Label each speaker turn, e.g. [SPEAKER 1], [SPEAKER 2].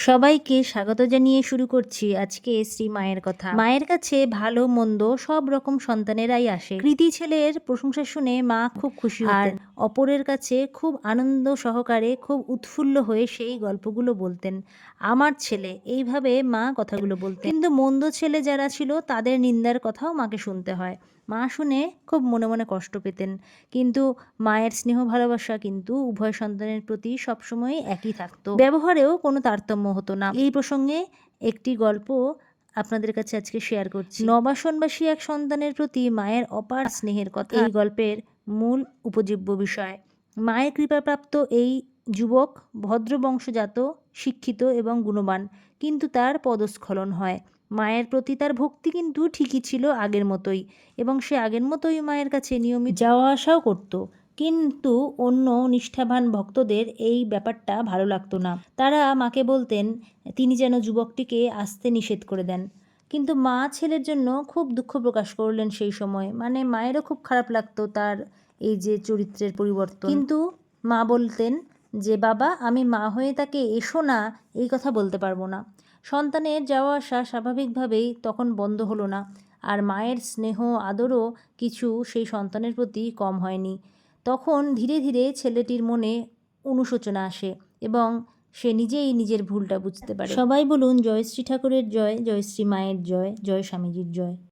[SPEAKER 1] সবাইকে স্বাগত জানিয়ে শুরু করছি আজকে শ্রী মায়ের কথা। মায়ের কাছে ভালো মন্দ সব রকম সন্তানেরাই আসে। কৃতি ছেলের প্রশংসা শুনে মা খুব খুশি হতেন, অপরের কাছে খুব আনন্দ সহকারে খুব উৎফুল্ল হয়ে সেই গল্পগুলো বলতেন। আমার ছেলে, এইভাবে মা কথাগুলো বলতেন। কিন্তু মন্দ ছেলে যারা ছিল তাদের নিন্দার কথাও মাকে শুনতে হয়। মা শুনে খুব মনে মনে কষ্ট পেতেন, কিন্তু মায়ের স্নেহ ভালোবাসা কিন্তু উভয় সন্তানের প্রতি সবসময় একই থাকতো, ব্যবহারেও কোনো তারতম্য হতো না। এই প্রসঙ্গে একটি গল্প আপনাদের কাছে আজকে শেয়ার করছি। নবাসনবাসী এক সন্তানের প্রতি মায়ের অপার স্নেহের কথা এই গল্পের মূল উপজীব্য বিষয়। মায়ের কৃপাপ্রাপ্ত এই যুবক ভদ্র বংশজাত, শিক্ষিত এবং গুণবান, কিন্তু তার পদস্খলন হয়। মায়ের প্রতি তার ভক্তি কিন্তু ঠিকই ছিল আগের মতোই, এবং সে আগের মতোই মায়ের কাছে নিয়মিত যাওয়া আসাও করত। কিন্তু অন্য নিষ্ঠাবান ভক্তদের এই ব্যাপারটা ভালো লাগতো না। তারা মাকে বলতেন তিনি যেন যুবকটিকে আসতে নিষেধ করে দেন। কিন্তু মা ছেলের জন্য খুব দুঃখ প্রকাশ করলেন সেই সময়। মানে মায়েরও খুব খারাপ লাগতো তার এই যে চরিত্রের পরিবর্তন। কিন্তু মা বলতেন যে বাবা, আমি মা হয়ে তাকে এসো না এই কথা বলতে পারবো না। সন্তানের যাওয়া আসা স্বাভাবিকভাবেই তখন বন্ধ হলো না, আর মায়ের স্নেহ আদরও কিছু সেই সন্তানের প্রতি কম হয়নি। তখন ধীরে ধীরে ছেলেটির মনে অনুশোচনা আসে এবং সে নিজেই নিজের ভুলটা বুঝতে পারে। সবাই বলুন জয় শ্রী ঠাকুরের জয়, জয় শ্রী মায়ের জয়, জয় স্বামীজির জয়।